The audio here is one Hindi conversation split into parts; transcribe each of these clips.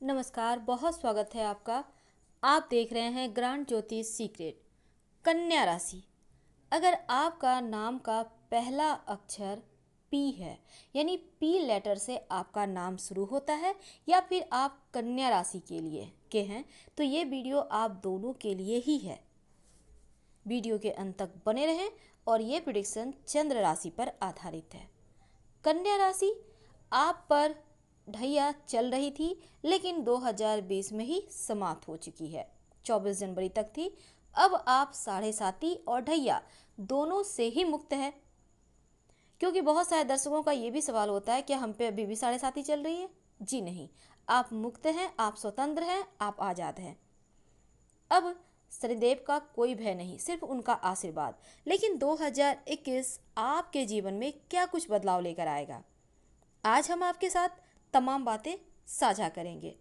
नमस्कार, बहुत स्वागत है आपका। आप देख रहे हैं ग्रांड ज्योतिष सीक्रेट। कन्या राशि, अगर आपका नाम का पहला अक्षर पी है, यानी पी लेटर से आपका नाम शुरू होता है, या फिर आप कन्या राशि के हैं, तो ये वीडियो आप दोनों के लिए ही है। वीडियो के अंत तक बने रहें और ये प्रेडिक्शन चंद्र राशि पर आधारित है। कन्या राशि, आप पर ढैया चल रही थी, लेकिन 2020 में ही समाप्त हो चुकी है। 24 जनवरी तक थी। अब आप साढ़े साती और ढैया दोनों से ही मुक्त है। क्योंकि बहुत सारे दर्शकों का ये भी सवाल होता है कि हम पे अभी भी साढ़े साती चल रही है। जी नहीं, आप मुक्त हैं, आप स्वतंत्र हैं, आप आज़ाद हैं। अब शनिदेव का कोई भय नहीं, सिर्फ उनका आशीर्वाद। लेकिन 2021 आपके जीवन में क्या कुछ बदलाव लेकर आएगा, आज हम आपके साथ तमाम बातें साझा करेंगे।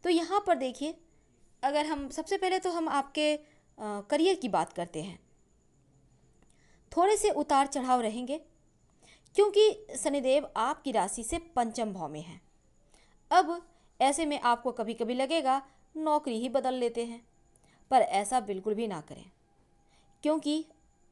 तो यहाँ पर देखिए, अगर हम सबसे पहले तो हम आपके करियर की बात करते हैं। थोड़े से उतार चढ़ाव रहेंगे, क्योंकि शनिदेव आपकी राशि से पंचम भाव में हैं। अब ऐसे में आपको कभी कभी लगेगा नौकरी ही बदल लेते हैं, पर ऐसा बिल्कुल भी ना करें। क्योंकि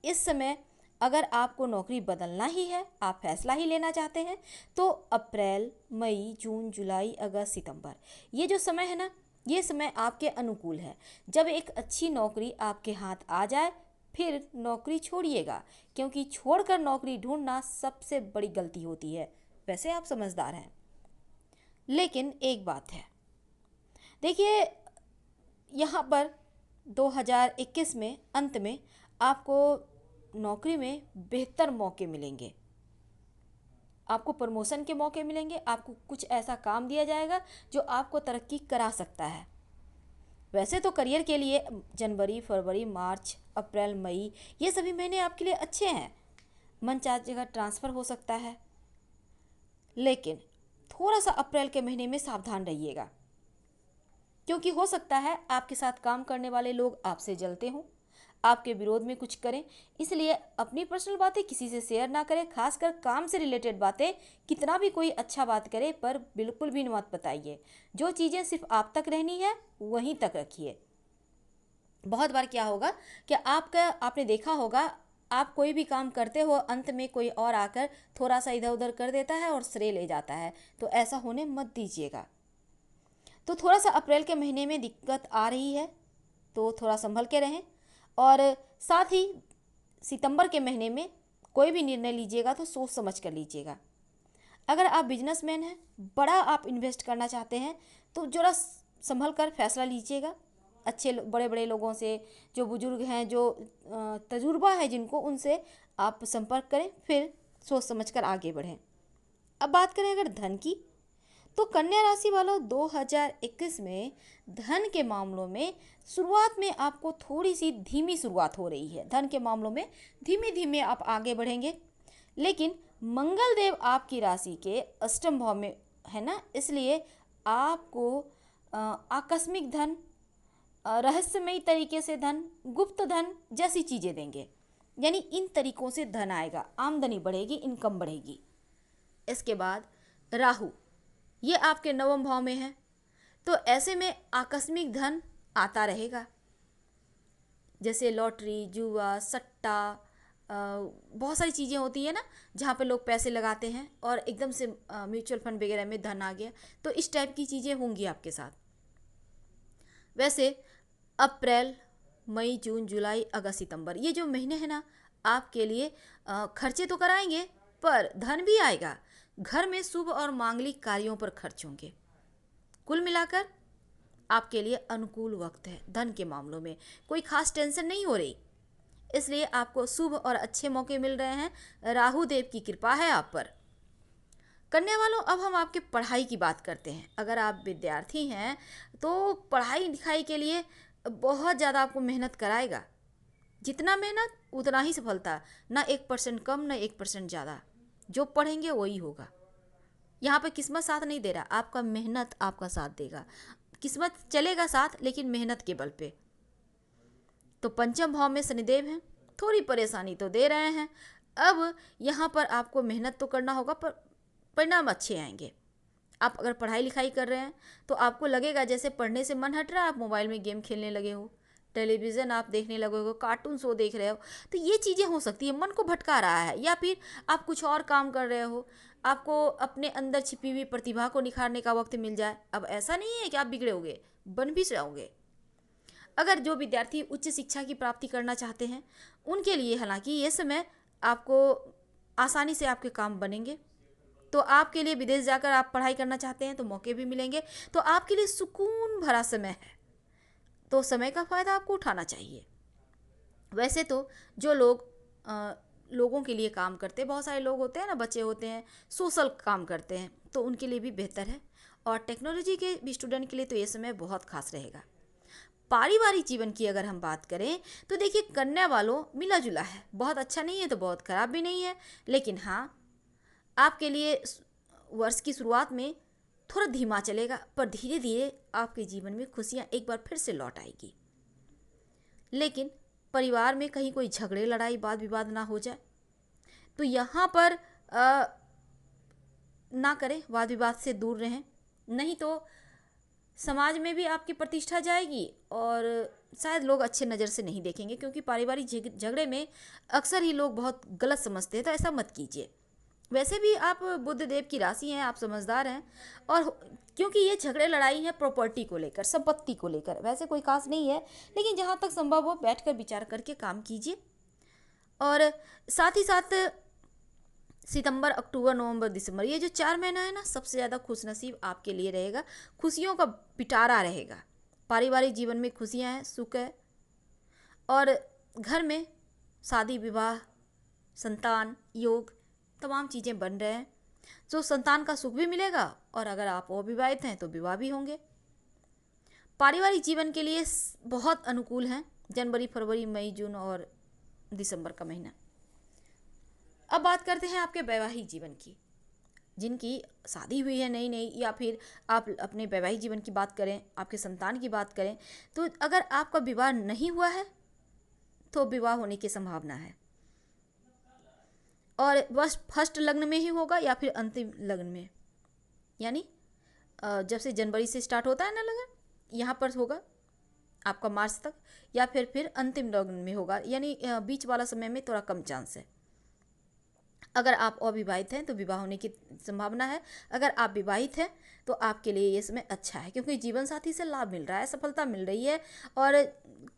इस समय अगर आपको नौकरी बदलना ही है, आप फैसला ही लेना चाहते हैं, तो अप्रैल, मई, जून, जुलाई, अगस्त, सितंबर, ये जो समय है ना, ये समय आपके अनुकूल है। जब एक अच्छी नौकरी आपके हाथ आ जाए, फिर नौकरी छोड़िएगा, क्योंकि छोड़कर नौकरी ढूंढना सबसे बड़ी गलती होती है। वैसे आप समझदार हैं, लेकिन एक बात है, देखिए, यहाँ पर 2021 में अंत में आपको नौकरी में बेहतर मौके मिलेंगे। आपको प्रमोशन के मौके मिलेंगे, आपको कुछ ऐसा काम दिया जाएगा जो आपको तरक्की करा सकता है। वैसे तो करियर के लिए जनवरी, फरवरी, मार्च, अप्रैल, मई, ये सभी महीने आपके लिए अच्छे हैं। मन चाहे जगह ट्रांसफ़र हो सकता है, लेकिन थोड़ा सा अप्रैल के महीने में सावधान रहिएगा, क्योंकि हो सकता है आपके साथ काम करने वाले लोग आपसे जलते हों, आपके विरोध में कुछ करें। इसलिए अपनी पर्सनल बातें किसी से शेयर ना करें, खासकर काम से रिलेटेड बातें। कितना भी कोई अच्छा बात करे, पर बिल्कुल भी मत बताइए। जो चीज़ें सिर्फ आप तक रहनी है, वहीं तक रखिए। बहुत बार क्या होगा कि आपने देखा होगा, आप कोई भी काम करते हो, अंत में कोई और आकर थोड़ा सा इधर उधर कर देता है और श्रेय ले जाता है। तो ऐसा होने मत दीजिएगा। तो थोड़ा सा अप्रैल के महीने में दिक्कत आ रही है, तो थोड़ा संभल के रहें। और साथ ही सितंबर के महीने में कोई भी निर्णय लीजिएगा तो सोच समझ कर लीजिएगा। अगर आप बिजनेसमैन हैं, बड़ा आप इन्वेस्ट करना चाहते हैं, तो ज़रा संभल कर फैसला लीजिएगा। अच्छे बड़े बड़े लोगों से, जो बुजुर्ग हैं, जो तजुर्बा है जिनको, उनसे आप संपर्क करें, फिर सोच समझ कर आगे बढ़ें। अब बात करें अगर धन की, तो कन्या राशि वालों, 2021 में धन के मामलों में शुरुआत में आपको थोड़ी सी धीमी शुरुआत हो रही है। धन के मामलों में धीमे धीमे आप आगे बढ़ेंगे, लेकिन मंगल देव आपकी राशि के अष्टम भाव में है ना, इसलिए आपको आकस्मिक धन, रहस्यमयी तरीके से धन, गुप्त धन जैसी चीज़ें देंगे। यानी इन तरीकों से धन आएगा, आमदनी बढ़ेगी, इनकम बढ़ेगी। इसके बाद राहु, ये आपके नवम भाव में है, तो ऐसे में आकस्मिक धन आता रहेगा। जैसे लॉटरी, जुआ, सट्टा, बहुत सारी चीज़ें होती है ना, जहाँ पे लोग पैसे लगाते हैं और एकदम से म्यूचुअल फंड वगैरह में धन आ गया, तो इस टाइप की चीज़ें होंगी आपके साथ। वैसे अप्रैल, मई, जून, जुलाई, अगस्त, सितंबर, ये जो महीने हैं ना, आपके लिए खर्चे तो कराएंगे, पर धन भी आएगा। घर में शुभ और मांगलिक कार्यों पर खर्च होंगे। कुल मिलाकर आपके लिए अनुकूल वक्त है। धन के मामलों में कोई खास टेंशन नहीं हो रही, इसलिए आपको शुभ और अच्छे मौके मिल रहे हैं। राहु देव की कृपा है आप पर। कन्या वालों, अब हम आपके पढ़ाई की बात करते हैं। अगर आप विद्यार्थी हैं, तो पढ़ाई लिखाई के लिए बहुत ज़्यादा आपको मेहनत कराएगा। जितना मेहनत उतना ही सफलता, ना 1% कम, ना 1% ज़्यादा। जो पढ़ेंगे वही होगा। यहाँ पे किस्मत साथ नहीं दे रहा, आपका मेहनत आपका साथ देगा। किस्मत चलेगा साथ, लेकिन मेहनत के बल पे। तो पंचम भाव में शनिदेव हैं, थोड़ी परेशानी तो दे रहे हैं। अब यहाँ पर आपको मेहनत तो करना होगा, पर परिणाम अच्छे आएंगे। आप अगर पढ़ाई लिखाई कर रहे हैं तो आपको लगेगा जैसे पढ़ने से मन हट रहा है, आप मोबाइल में गेम खेलने लगे हो, टेलीविज़न आप देखने लगे हो, कार्टून शो देख रहे हो। तो ये चीज़ें हो सकती है, मन को भटका रहा है, या फिर आप कुछ और काम कर रहे हो, आपको अपने अंदर छिपी हुई प्रतिभा को निखारने का वक्त मिल जाए। अब ऐसा नहीं है कि आप बिगड़ोगे, बन भी जाओगे। अगर जो विद्यार्थी उच्च शिक्षा की प्राप्ति करना चाहते हैं उनके लिए हालांकि ये समय आपको आसानी से आपके काम बनेंगे। तो आपके लिए विदेश जाकर आप पढ़ाई करना चाहते हैं तो मौके भी मिलेंगे। तो आपके लिए सुकून भरा समय है, तो समय का फ़ायदा आपको उठाना चाहिए। वैसे तो जो लोग लोगों के लिए काम करते हैं, बहुत सारे लोग होते हैं ना, बच्चे होते हैं सोशल काम करते हैं, तो उनके लिए भी बेहतर है। और टेक्नोलॉजी के भी स्टूडेंट के लिए तो ये समय बहुत खास रहेगा। पारिवारिक जीवन की अगर हम बात करें तो देखिए, कन्या वालों मिला जुला है, बहुत अच्छा नहीं है तो बहुत ख़राब भी नहीं है। लेकिन हाँ, आपके लिए वर्ष की शुरुआत में थोड़ा धीमा चलेगा, पर धीरे धीरे आपके जीवन में खुशियाँ एक बार फिर से लौट आएगी। लेकिन परिवार में कहीं कोई झगड़े लड़ाई वाद विवाद ना हो जाए, तो यहाँ पर ना करें, वाद विवाद से दूर रहें, नहीं तो समाज में भी आपकी प्रतिष्ठा जाएगी और शायद लोग अच्छे नज़र से नहीं देखेंगे। क्योंकि पारिवारिक झगड़े में अक्सर ही लोग बहुत गलत समझते हैं, तो ऐसा मत कीजिए। वैसे भी आप बुध देव की राशि हैं, आप समझदार हैं, और क्योंकि ये झगड़े लड़ाई है प्रॉपर्टी को लेकर, संपत्ति को लेकर, वैसे कोई खास नहीं है। लेकिन जहाँ तक संभव हो बैठकर विचार करके काम कीजिए। और साथ ही साथ सितंबर, अक्टूबर, नवंबर, दिसंबर, ये जो 4 महीना है ना, सबसे ज़्यादा खुशनसीब आपके लिए रहेगा। खुशियों का पिटारा रहेगा, पारिवारिक जीवन में खुशियाँ हैं, सुख है, और घर में शादी विवाह, संतान योग, तमाम चीज़ें बन रहे हैं। तो संतान का सुख भी मिलेगा, और अगर आप अविवाहित हैं तो विवाह भी होंगे। पारिवारिक जीवन के लिए बहुत अनुकूल हैं जनवरी, फरवरी, मई, जून और दिसंबर का महीना। अब बात करते हैं आपके वैवाहिक जीवन की। जिनकी शादी हुई है नई नई, या फिर आप अपने वैवाहिक जीवन की बात करें, आपके संतान की बात करें, तो अगर आपका विवाह नहीं हुआ है तो विवाह होने की संभावना है। और बस फर्स्ट लग्न में ही होगा या फिर अंतिम लग्न में, यानी जब से जनवरी से स्टार्ट होता है ना लगन, यहाँ पर होगा आपका मार्च तक, या फिर अंतिम लग्न में होगा, यानी बीच वाला समय में थोड़ा कम चांस है। अगर आप अविवाहित हैं तो विवाह होने की संभावना है। अगर आप विवाहित हैं तो आपके लिए ये समय अच्छा है, क्योंकि जीवन साथी से लाभ मिल रहा है, सफलता मिल रही है, और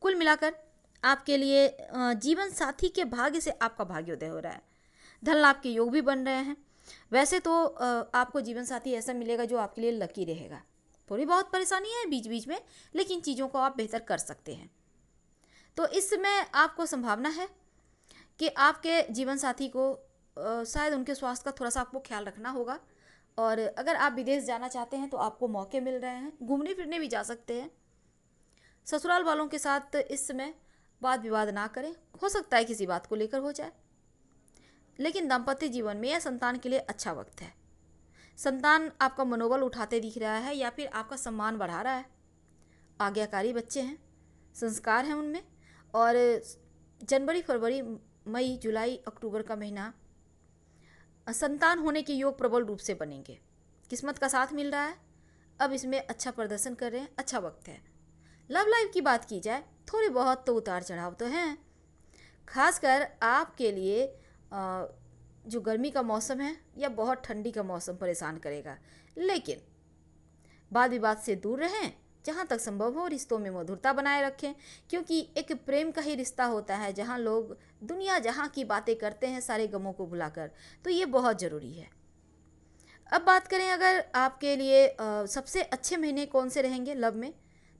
कुल मिलाकर आपके लिए जीवन साथी के भाग्य से आपका भाग्योदय हो रहा है। धन लाभ के योग भी बन रहे हैं। वैसे तो आपको जीवन साथी ऐसा मिलेगा जो आपके लिए लकी रहेगा। थोड़ी बहुत परेशानियाँ हैं बीच बीच में, लेकिन चीज़ों को आप बेहतर कर सकते हैं। तो इस समय आपको संभावना है कि आपके जीवन साथी को शायद उनके स्वास्थ्य का थोड़ा सा आपको ख्याल रखना होगा। और अगर आप विदेश जाना चाहते हैं तो आपको मौके मिल रहे हैं, घूमने फिरने भी जा सकते हैं। ससुराल वालों के साथ इस समय वाद विवाद ना करें, हो सकता है किसी बात को लेकर हो जाए। लेकिन दाम्पत्य जीवन में यह संतान के लिए अच्छा वक्त है। संतान आपका मनोबल उठाते दिख रहा है, या फिर आपका सम्मान बढ़ा रहा है। आज्ञाकारी बच्चे हैं, संस्कार हैं उनमें। और जनवरी, फरवरी, मई, जुलाई, अक्टूबर का महीना संतान होने के योग प्रबल रूप से बनेंगे। किस्मत का साथ मिल रहा है, अब इसमें अच्छा प्रदर्शन कर रहे हैं, अच्छा वक्त है। लव लाइफ की बात की जाए, थोड़ी बहुत तो उतार चढ़ाव तो हैं। खासकर आपके लिए जो गर्मी का मौसम है या बहुत ठंडी का मौसम परेशान करेगा। लेकिन वाद विवाद से दूर रहें, जहाँ तक संभव हो रिश्तों में मधुरता बनाए रखें, क्योंकि एक प्रेम का ही रिश्ता होता है जहाँ लोग दुनिया जहाँ की बातें करते हैं सारे गमों को भुलाकर, तो ये बहुत ज़रूरी है। अब बात करें अगर आपके लिए सबसे अच्छे महीने कौन से रहेंगे लव में,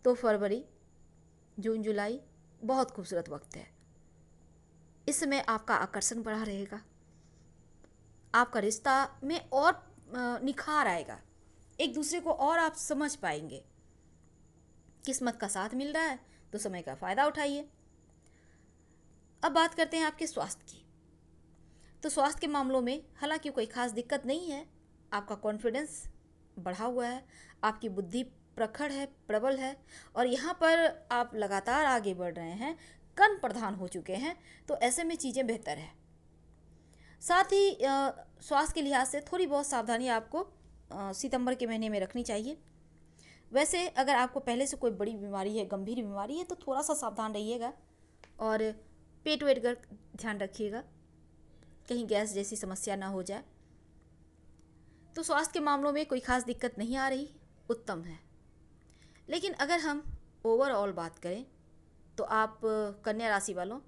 तो फरवरी, जून, जुलाई बहुत खूबसूरत वक्त है। इस समय आपका आकर्षण बढ़ा रहेगा, आपका रिश्ता में और निखार आएगा, एक दूसरे को और आप समझ पाएंगे। किस्मत का साथ मिल रहा है तो समय का फ़ायदा उठाइए। अब बात करते हैं आपके स्वास्थ्य की। तो स्वास्थ्य के मामलों में हालांकि कोई खास दिक्कत नहीं है, आपका कॉन्फिडेंस बढ़ा हुआ है, आपकी बुद्धि प्रखर है, प्रबल है, और यहाँ पर आप लगातार आगे बढ़ रहे हैं, कर्म प्रधान हो चुके हैं, तो ऐसे में चीज़ें बेहतर है। साथ ही स्वास्थ्य के लिहाज से थोड़ी बहुत सावधानी आपको सितंबर के महीने में रखनी चाहिए। वैसे अगर आपको पहले से कोई बड़ी बीमारी है, गंभीर बीमारी है, तो थोड़ा सा सावधान रहिएगा और पेट वेट का ध्यान रखिएगा, कहीं गैस जैसी समस्या ना हो जाए। तो स्वास्थ्य के मामलों में कोई खास दिक्कत नहीं आ रही, उत्तम है। लेकिन अगर हम ओवरऑल बात करें तो आप कन्या राशि वालों,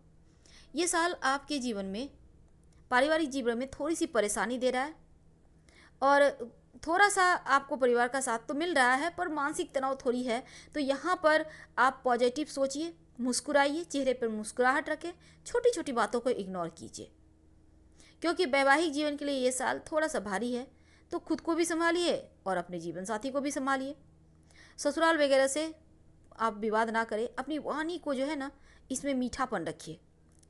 ये साल आपके जीवन में, पारिवारिक जीवन में थोड़ी सी परेशानी दे रहा है और थोड़ा सा आपको परिवार का साथ तो मिल रहा है पर मानसिक तनाव थोड़ी है। तो यहाँ पर आप पॉजिटिव सोचिए, मुस्कुराइए, चेहरे पर मुस्कुराहट रखें, छोटी छोटी बातों को इग्नोर कीजिए, क्योंकि वैवाहिक जीवन के लिए ये साल थोड़ा सा भारी है। तो खुद को भी संभालिए और अपने जीवन साथी को भी संभालिए। ससुराल वगैरह से आप विवाद ना करें, अपनी वाणी को जो है ना, इसमें मीठापन रखिए,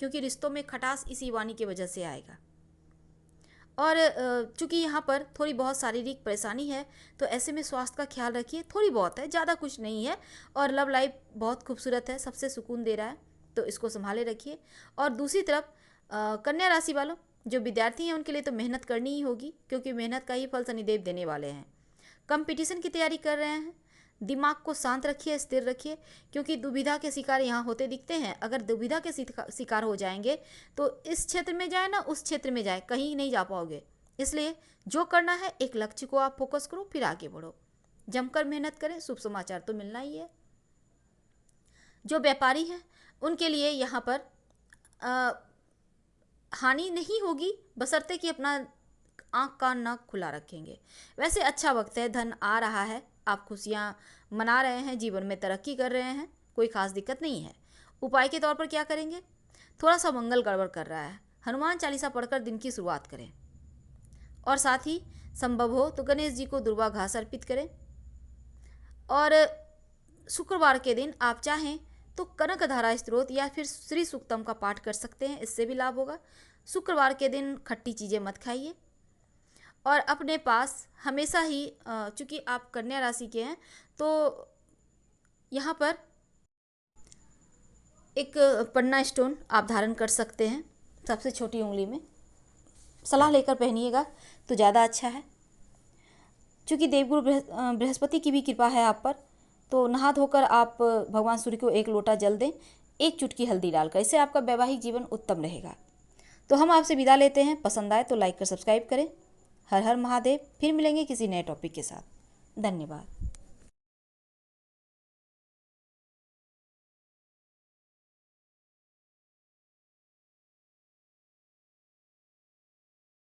क्योंकि रिश्तों में खटास इसी वाणी की वजह से आएगा। और चूँकि यहाँ पर थोड़ी बहुत शारीरिक परेशानी है, तो ऐसे में स्वास्थ्य का ख्याल रखिए, थोड़ी बहुत है, ज़्यादा कुछ नहीं है। और लव लाइफ बहुत खूबसूरत है, सबसे सुकून दे रहा है, तो इसको संभाले रखिए। और दूसरी तरफ कन्या राशि वालों, जो विद्यार्थी हैं उनके लिए तो मेहनत करनी ही होगी, क्योंकि मेहनत का ही फल शनिदेव देने वाले हैं। कंपटीशन की तैयारी कर रहे हैं, दिमाग को शांत रखिए, स्थिर रखिए, क्योंकि दुविधा के शिकार यहाँ होते दिखते हैं। अगर दुविधा के शिकार हो जाएंगे तो इस क्षेत्र में जाए ना उस क्षेत्र में जाए, कहीं नहीं जा पाओगे। इसलिए जो करना है, एक लक्ष्य को आप फोकस करो, फिर आगे बढ़ो, जमकर मेहनत करें, शुभ समाचार तो मिलना ही है। जो व्यापारी हैं उनके लिए यहाँ पर हानि नहीं होगी, बशर्ते कि अपना आँख कान नाक खुला रखेंगे। वैसे अच्छा वक्त है, धन आ रहा है, आप खुशियाँ मना रहे हैं, जीवन में तरक्की कर रहे हैं, कोई खास दिक्कत नहीं है। उपाय के तौर पर क्या करेंगे? थोड़ा सा मंगल गड़बड़ कर रहा है, हनुमान चालीसा पढ़कर दिन की शुरुआत करें। और साथ ही संभव हो तो गणेश जी को दुर्वा घास अर्पित करें। और शुक्रवार के दिन आप चाहें तो कनक धारा स्तोत्र या फिर श्री सूक्तम का पाठ कर सकते हैं, इससे भी लाभ होगा। शुक्रवार के दिन खट्टी चीज़ें मत खाइए। और अपने पास हमेशा ही, चूँकि आप कन्या राशि के हैं, तो यहाँ पर एक पन्ना स्टोन आप धारण कर सकते हैं, सबसे छोटी उंगली में। सलाह लेकर पहनिएगा तो ज़्यादा अच्छा है। चूँकि देवगुरु बृहस्पति की भी कृपा है आप पर, तो नहा धोकर आप भगवान सूर्य को एक लोटा जल दें, एक चुटकी हल्दी डालकर, इससे आपका वैवाहिक जीवन उत्तम रहेगा। तो हम आपसे विदा लेते हैं। पसंद आए तो लाइक कर सब्सक्राइब करें। हर हर महादेव। फिर मिलेंगे किसी नए टॉपिक के साथ। धन्यवाद।